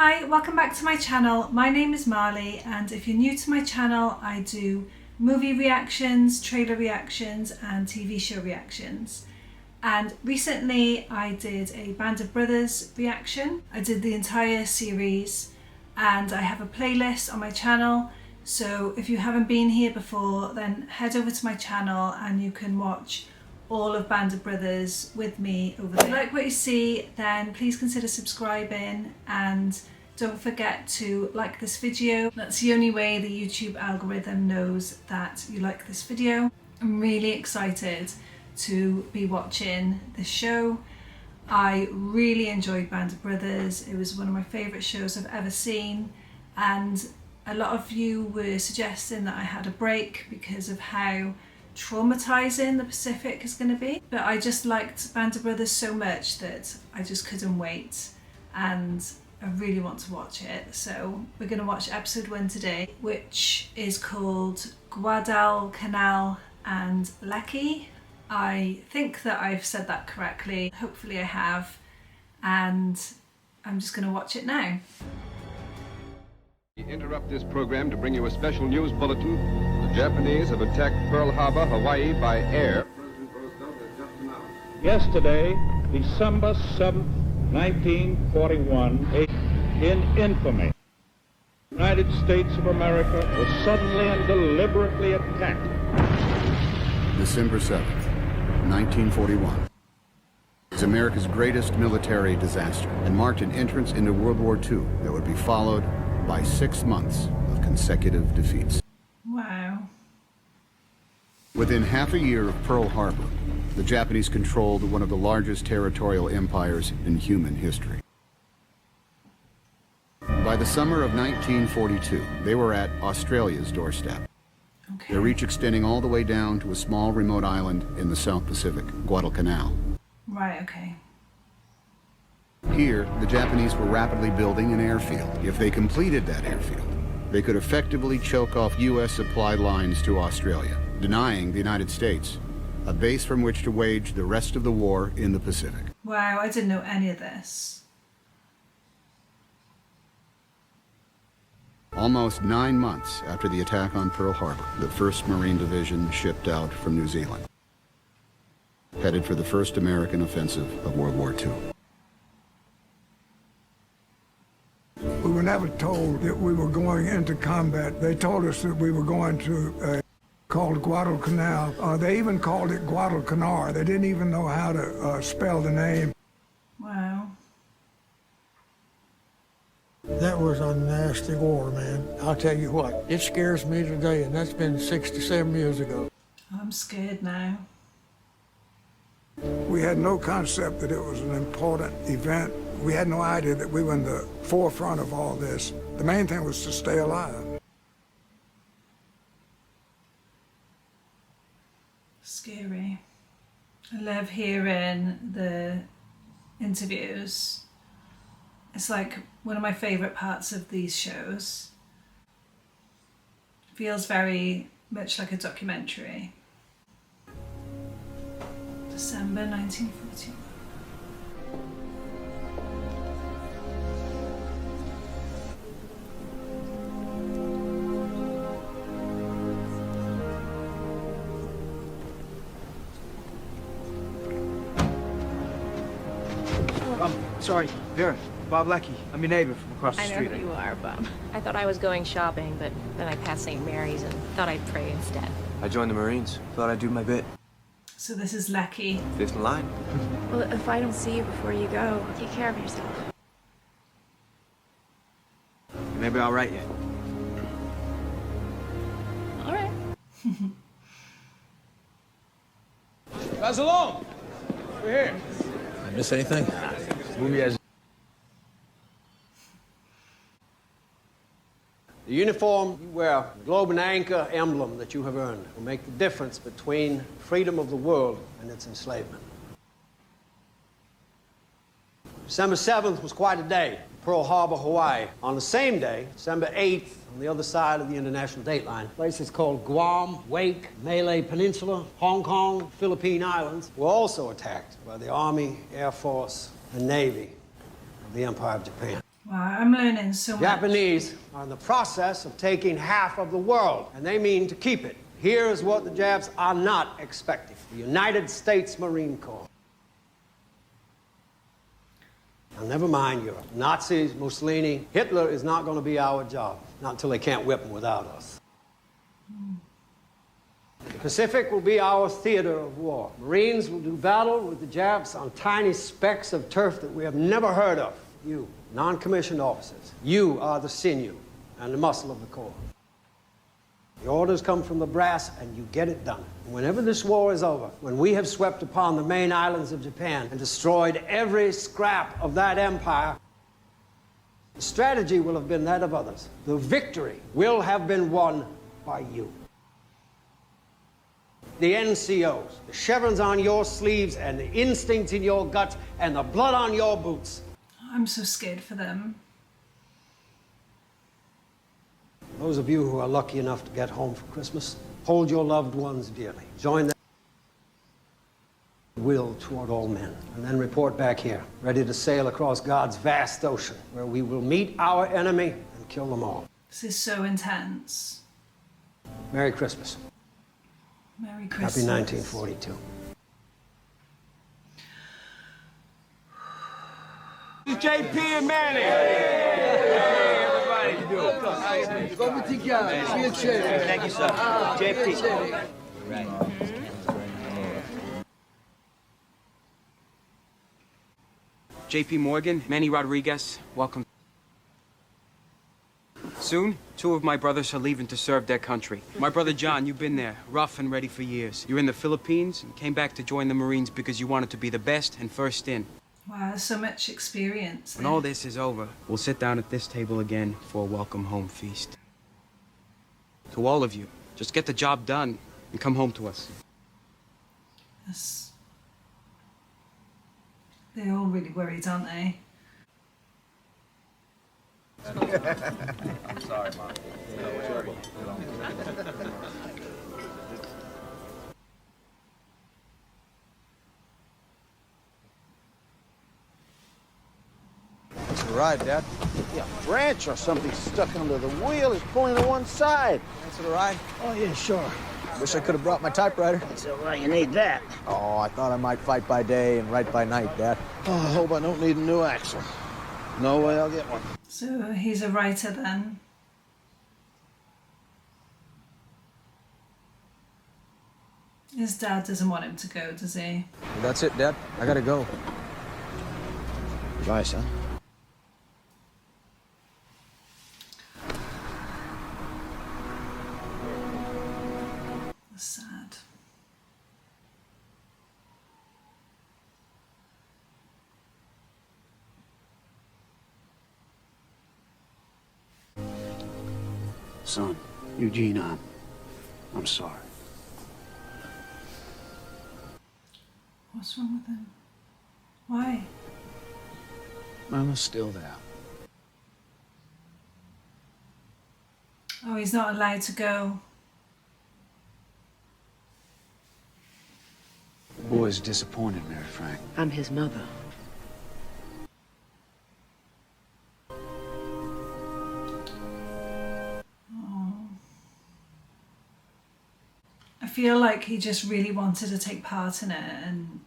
Hi, welcome back to my channel. My name is Marley, and if you're new to my channel, I do movie reactions, trailer reactions and TV show reactions. And recently I did a Band of Brothers reaction. I did the entire series and I have a playlist on my channel. So if you haven't been here before, then head over to my channel and you can watch all of Band of Brothers with me over there. If you like what you see, then please consider subscribing and don't forget to like this video. That's the only way the YouTube algorithm knows that you like this video. I'm really excited to be watching this show. I really enjoyed Band of Brothers. It was one of my favourite shows I've ever seen, and a lot of you were suggesting that I had a break because of how traumatizing the Pacific is going to be, but I just liked Band of Brothers so much that I just couldn't wait, and I really want to watch it. So we're going to watch episode 1 today, which is called Guadalcanal and Leckie. I think that I've said that correctly, hopefully I have, and I'm just going to watch it now. We interrupt this program to bring you a special news bulletin. The Japanese have attacked Pearl Harbor, Hawaii by air. Yesterday, December 7th, 1941, in infamy, the United States of America was suddenly and deliberately attacked. December 7th, 1941. Is America's greatest military disaster and marked an entrance into World War II that would be followed by 6 months of consecutive defeats. Wow. Within half a year of Pearl Harbor, the Japanese controlled one of the largest territorial empires in human history. By the summer of 1942, they were at Australia's doorstep. Okay. Their reach extending all the way down to a small remote island in the South Pacific, Guadalcanal. Right, okay. Here, the Japanese were rapidly building an airfield. If they completed that airfield, they could effectively choke off U.S. supply lines to Australia, denying the United States a base from which to wage the rest of the war in the Pacific. Wow, I didn't know any of this. Almost 9 months after the attack on Pearl Harbor, the 1st Marine Division shipped out from New Zealand, headed for the first American offensive of World War II. We were never told that we were going into combat. They told us that we were going to called Guadalcanal. They even called it Guadalcanal. They didn't even know how to spell the name. Wow. That was a nasty war, man. I'll tell you what, it scares me today, and that's been 67 years ago. I'm scared now. We had no concept that it was an important event. We had no idea that we were in the forefront of all this. The main thing was to stay alive. Scary. I love hearing the interviews. It's like one of my favourite parts of these shows. Feels very much like a documentary. December 1941. Sorry, Vera, Bob Leckie. I'm your neighbor from across the I know street. who you are, Bob. I thought I was going shopping, but then I passed St. Mary's and thought I'd pray instead. I joined the Marines. Thought I'd do my bit. So this is Leckie. Fifth in line. Well, if I don't see you before you go, take care of yourself. Maybe I'll write you. All right. Guys alone. We're here. I miss anything? Movie has. The uniform you wear, the globe and anchor emblem that you have earned, will make the difference between freedom of the world and its enslavement. December 7th was quite a day. Pearl Harbor, Hawaii. On the same day, December 8th, on the other side of the international date line, places called Guam, Wake, Malay Peninsula, Hong Kong, Philippine Islands were also attacked by the Army, Air Force, and Navy of the Empire of Japan. Wow, I'm learning so much. Japanese are in the process of taking half of the world, and they mean to keep it. Here is what the Japs are not expecting. The United States Marine Corps. Now, never mind Europe. Nazis, Mussolini, Hitler is not going to be our job. Not until they can't whip them without us. The Pacific will be our theater of war. Marines will do battle with the Japs on tiny specks of turf that we have never heard of. You, non-commissioned officers, you are the sinew and the muscle of the Corps. The orders come from the brass, and you get it done. And whenever this war is over, when we have swept upon the main islands of Japan and destroyed every scrap of that empire, the strategy will have been that of others. The victory will have been won by you. The NCOs, the chevrons on your sleeves, and the instincts in your guts, and the blood on your boots. I'm so scared for them. Those of you who are lucky enough to get home for Christmas, hold your loved ones dearly. Join them will toward all men, and then report back here, ready to sail across God's vast ocean, where we will meet our enemy and kill them all. This is so intense. Merry Christmas. Merry Christmas. Happy 1942. JP and Manny. Hey, everybody. How you doing? Come together. Thank you, sir. JP. Right. JP Morgan, Manny Rodriguez, welcome. Soon, 2 of my brothers are leaving to serve their country. My brother John, you've been there, rough and ready for years. You're in the Philippines and came back to join the Marines because you wanted to be the best and first in. Wow, so much experience. When all this is over, we'll sit down at this table again for a welcome home feast. To all of you, just get the job done and come home to us. Yes. They're all really worried, aren't they? I'm sorry, Mom. What's the ride, Dad? Yeah, a branch or something stuck under the wheel is pulling to one side. Thanks for the ride. Oh, yeah, sure. Wish I could have brought my typewriter. So, well, you need that. Oh, I thought I might fight by day and write by night, Dad. Oh, I hope I don't need a new axle. No way I'll get one. So he's a writer then. His dad doesn't want him to go, does he? Well, that's it, Dad. I gotta go. Bye, son. That's sad. Son, Eugene, I'm sorry. What's wrong with him? Why? Mama's still there. Oh, he's not allowed to go. The boy's disappointed, Mary Frank. I'm his mother. I feel like he just really wanted to take part in it, and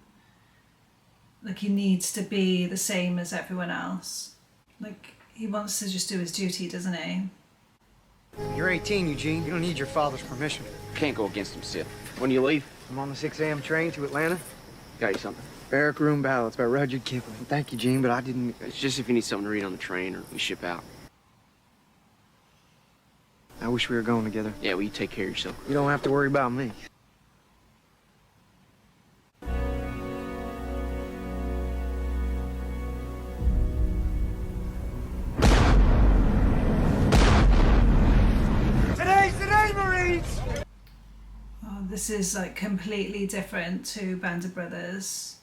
like he needs to be the same as everyone else. Like he wants to just do his duty, doesn't he? You're 18, Eugene. You don't need your father's permission. Can't go against him, Sid. When do you leave? I'm on the 6 a.m. train to Atlanta. Got you something? Barrack Room Ballads by Rudyard Kipling. Thank you, Gene, but I didn't... It's just if you need something to read on the train or we ship out. I wish we were going together. Yeah, well, you take care of yourself. You don't have to worry about me. Today's the day, Marines! Oh, this is like completely different to Band of Brothers.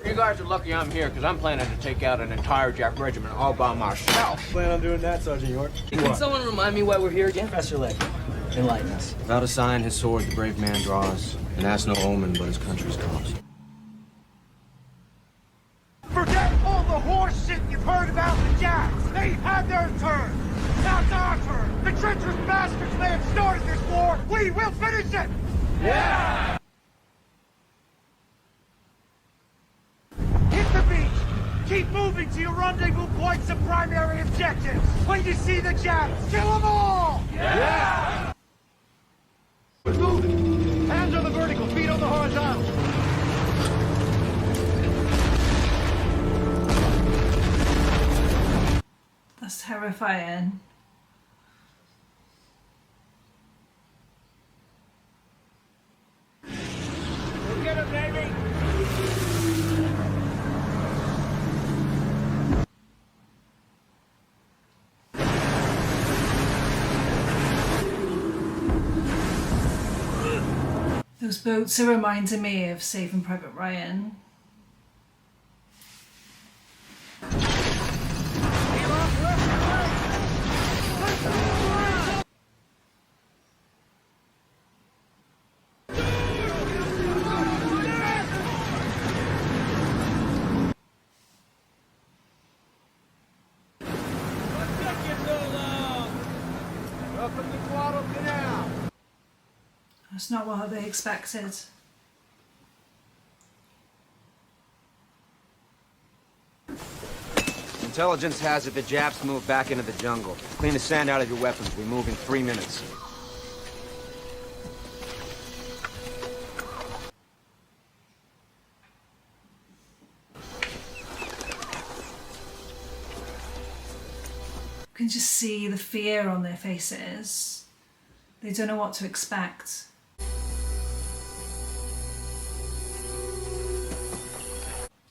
You guys are lucky I'm here, because I'm planning to take out an entire Jap regiment all by myself. Plan on doing that, Sergeant York. Can someone remind me why we're here again? Professor Leckie, enlighten us. Without a sign, his sword the brave man draws, and that's no omen but his country's cause. Forget all the horse shit you've heard about the Japs. They had their turn. Now it's our turn. The treacherous bastards may have started this war. We will finish it. Yeah! Hit the beach. Keep moving to your rendezvous points and primary objectives. When you see the Japs, kill them all. Yeah! We're moving. Hands on the vertical, feet on the horizontal. That's terrifying. We'll get him, baby. Those boats are reminding me of Saving Private Ryan. Welcome to Guadalcanal. That's not what they expected. Intelligence has it the Japs moved back into the jungle. Clean the sand out of your weapons. We move in 3 minutes. You can just see the fear on their faces. They don't know what to expect.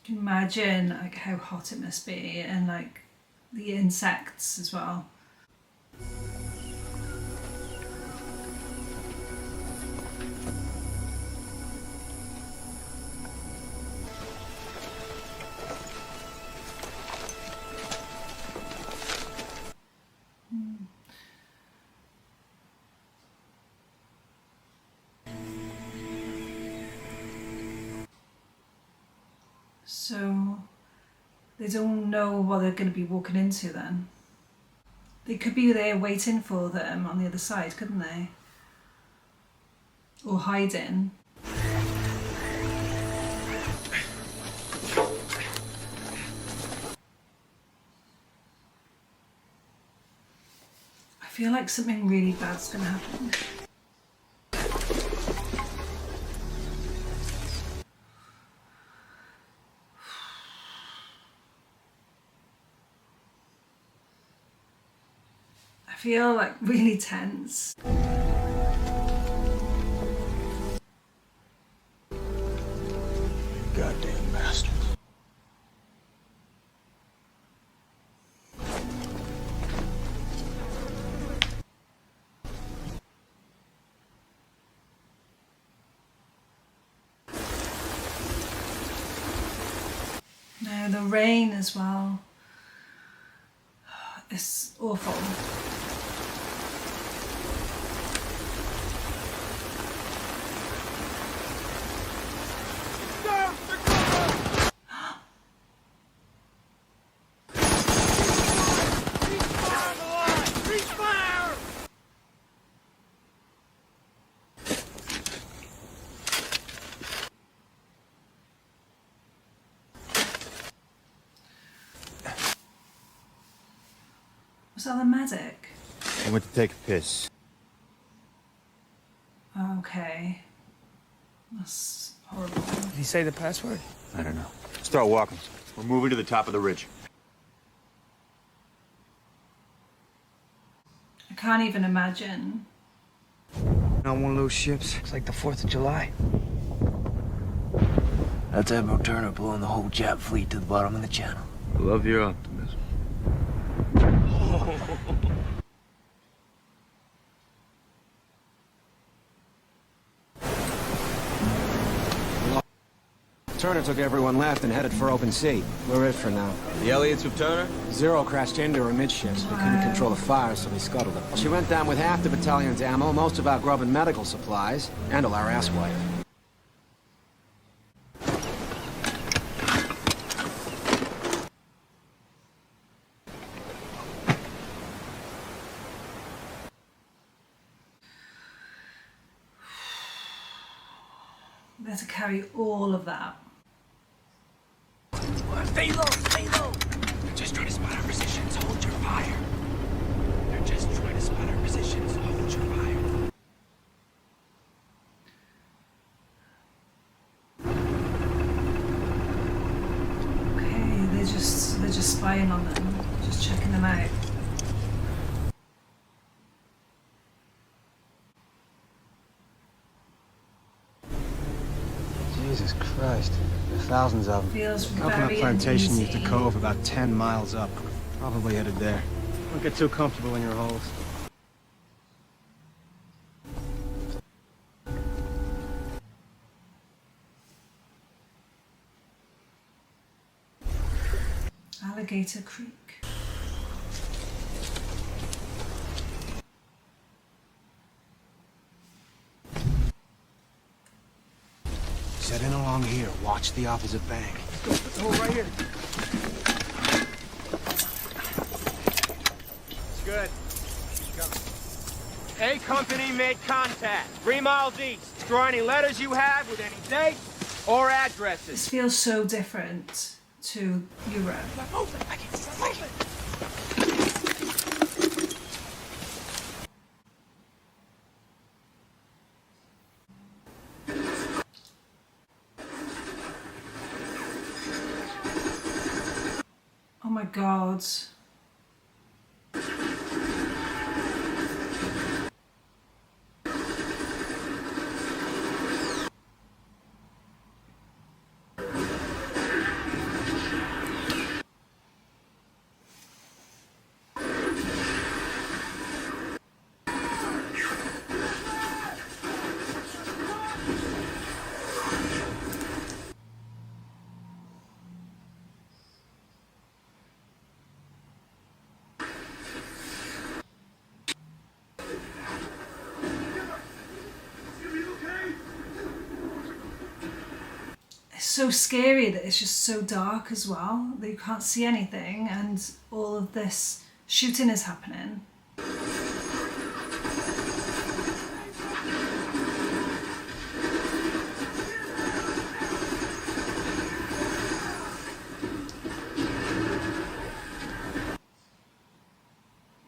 You can imagine like how hot it must be, and like the insects as well. So they don't know what they're going to be walking into then. They could be there waiting for them on the other side, couldn't they? Or hiding. I feel like something really bad's going to happen. I feel like really tense. Goddamn bastards. No, the rain as well. It's awful. Was that the medic? I went to take a piss. Okay. That's horrible. Did he say the password? I don't know. Start walking. We're moving to the top of the ridge. I can't even imagine. On one of those ships. It's like the 4th of July. That's Admiral Turner blowing the whole Jap fleet to the bottom of the channel. Love your optimism. Turner took everyone left and headed for open sea. We're it for now. The Elliots of Turner? Zero crashed into her amidships. We couldn't control the fire, so we scuttled her. She went down with half the battalion's ammo, most of our grub and medical supplies, and all our asswife. They had to carry all of that. Stay low, stay low. They're just trying to spot our positions. Hold your fire. They're just trying to spot our positions. Hold your fire. Okay, they're just spying on them, just checking them out. Jesus Christ. There are thousands of them. Feels Coconut very plantation uneasy. used a cove about 10 miles up. Probably headed there. Don't get too comfortable in your holes. Alligator Creek. Set in along here. Watch the opposite bank. Oh, right here. It's good. A company made contact. 3 miles east. Destroy any letters you have with any dates or addresses. This feels so different to Europe. Oh my God. So scary that it's just so dark as well, that you can't see anything, and all of this shooting is happening.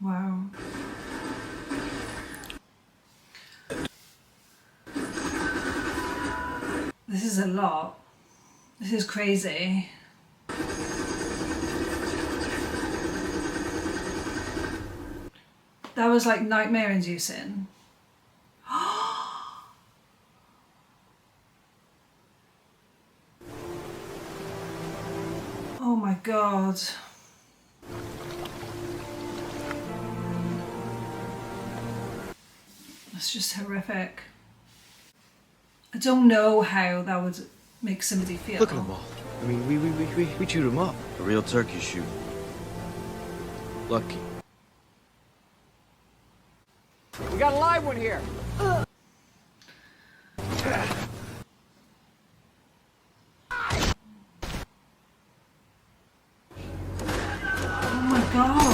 Wow. This is a lot. This is crazy. That was like nightmare inducing. Oh my God. That's just horrific. I don't know how that would make somebody feel. Look at them all. I mean, we chewed them up. A real turkey shoot. Lucky. We got a live one here. Oh my God.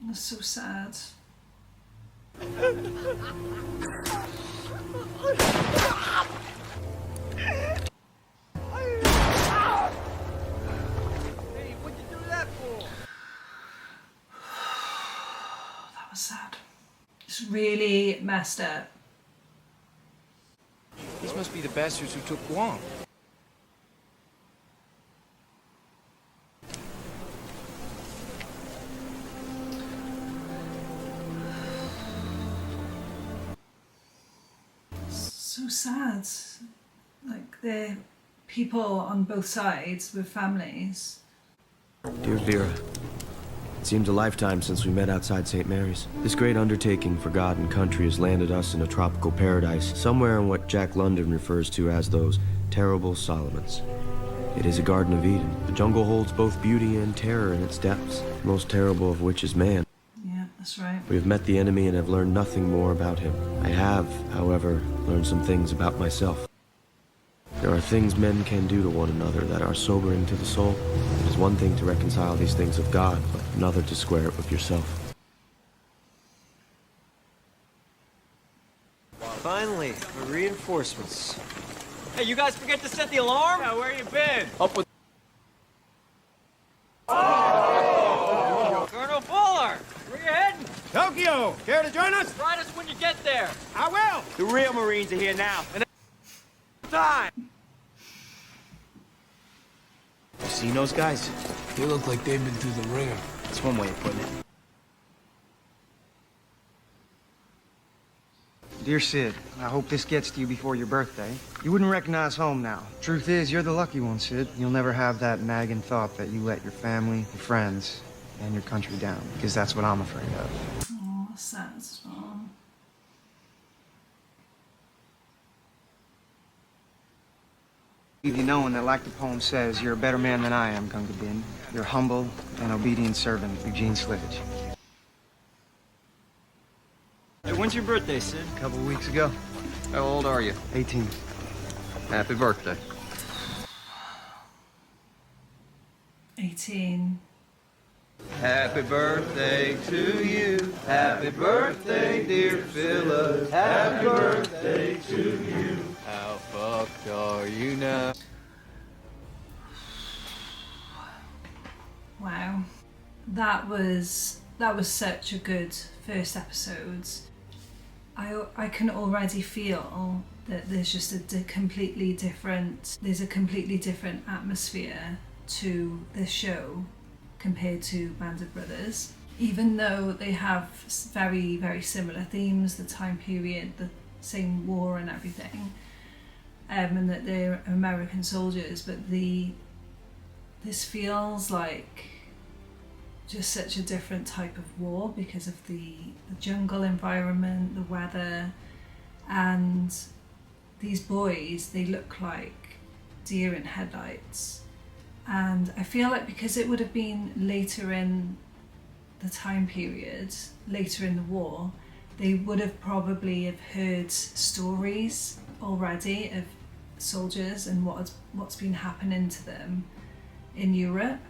That's so sad. Hey, what'd you do that for? That was sad. It's really messed up. These must be the bastards who took Guam. So sad. Like, they're people on both sides with families. Dear Vera, it seems a lifetime since we met outside St. Mary's. This great undertaking for God and country has landed us in a tropical paradise, somewhere in what Jack London refers to as those terrible Solomons. It is a Garden of Eden. The jungle holds both beauty and terror in its depths, the most terrible of which is man. Yeah, that's right. We have met the enemy and have learned nothing more about him. I have, however, learned some things about myself. There are things men can do to one another that are sobering to the soul. It is one thing to reconcile these things with God, but another to square it with yourself. Finally, the reinforcements. Hey, you guys forget to set the alarm? Yeah, where you been? Up with... Oh! Colonel Fuller! Where you heading? Tokyo, care to join us? Write us when you get there. I will. The real Marines are here now. And time! You seen those guys? They look like they've been through the ringer. That's one way of putting it. Dear Sid, I hope this gets to you before your birthday. You wouldn't recognize home now. Truth is, you're the lucky one, Sid. You'll never have that nagging thought that you let your family, your friends, and your country down, because that's what I'm afraid of. Oh, sad as well. Leave you knowing that, like the poem says, you're a better man than I am, Gunga Din. You're humble and obedient servant, Eugene Sledge. Hey, when's your birthday, Sid? A couple of weeks ago. How old are you? 18. Happy birthday. 18. Happy birthday to you. Happy birthday, dear Phyllis. Happy birthday to you. How fucked are you now? Wow. That was such a good first episode. I can already feel that there's just a completely different atmosphere to this show compared to Band of Brothers. Even though they have very, very similar themes, the time period, the same war and everything, and that they're American soldiers, but this feels like just such a different type of war because of the jungle environment, the weather, and these boys, they look like deer in headlights. And I feel like because it would have been later in the time period, later in the war, they would have probably have heard stories already of soldiers and what's been happening to them in Europe.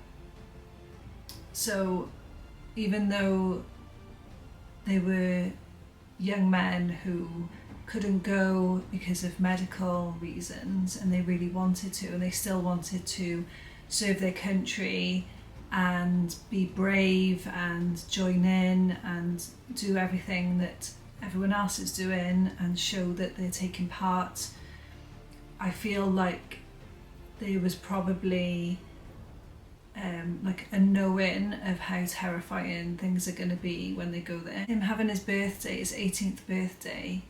So even though they were young men who couldn't go because of medical reasons, and they really wanted to, and they still wanted to serve their country and be brave and join in and do everything that everyone else is doing and show that they're taking part, I feel like there was probably like a knowing of how terrifying things are going to be when they go there. Him having his birthday, his 18th birthday,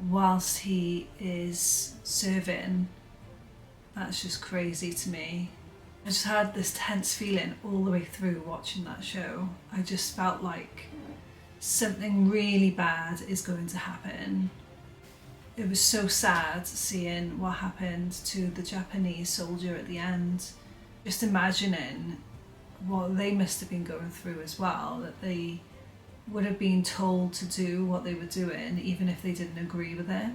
whilst he is serving, that's just crazy to me. I just had this tense feeling all the way through watching that show. I just felt like something really bad is going to happen. It was so sad seeing what happened to the Japanese soldier at the end. Just imagining what they must have been going through as well, that they would have been told to do what they were doing even if they didn't agree with it.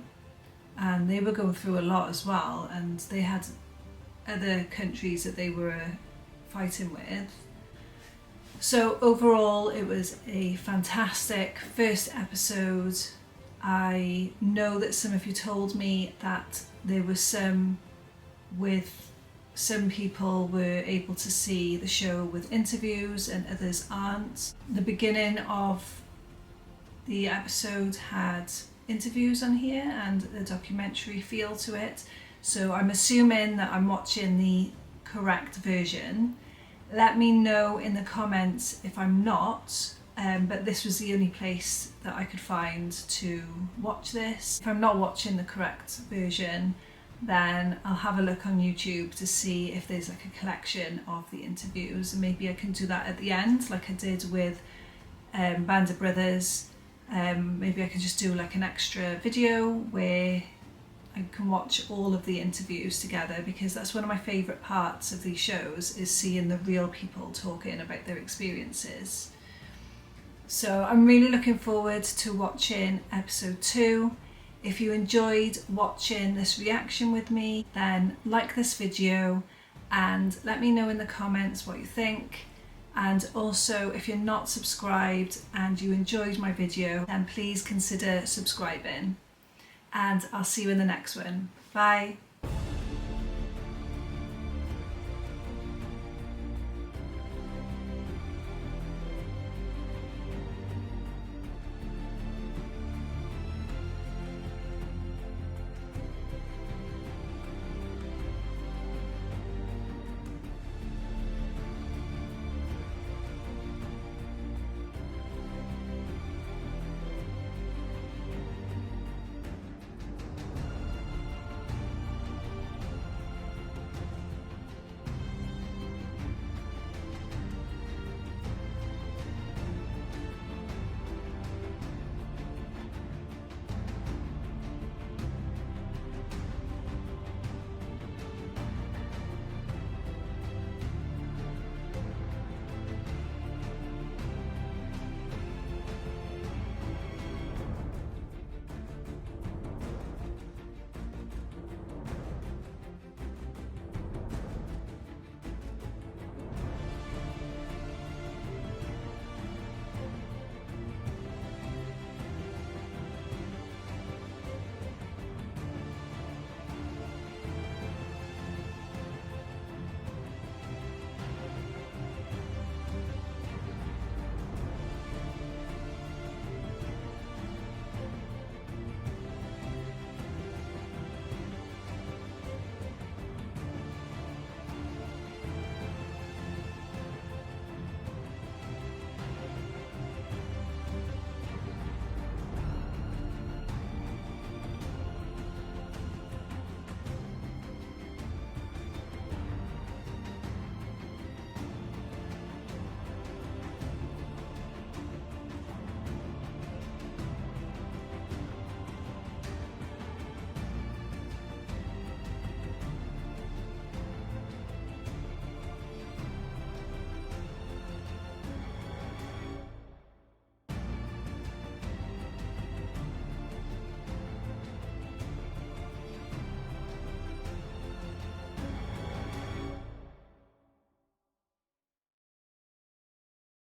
And they were going through a lot as well, and they had other countries that they were fighting with. So overall, it was a fantastic first episode. I know that some of you told me that there was some people were able to see the show with interviews and others aren't. The beginning of the episode had interviews on here and a documentary feel to it, so I'm assuming that I'm watching the correct version. Let me know in the comments if I'm not, but this was the only place that I could find to watch this. If I'm not watching the correct version, then I'll have a look on YouTube to see if there's like a collection of the interviews, and maybe I can do that at the end like I did with Band of Brothers. Maybe I can just do like an extra video where I can watch all of the interviews together, because that's one of my favourite parts of these shows, is seeing the real people talking about their experiences. So I'm really looking forward to watching episode 2. If you enjoyed watching this reaction with me, then like this video and let me know in the comments what you think. And also, if you're not subscribed and you enjoyed my video, then please consider subscribing. And I'll see you in the next one. Bye.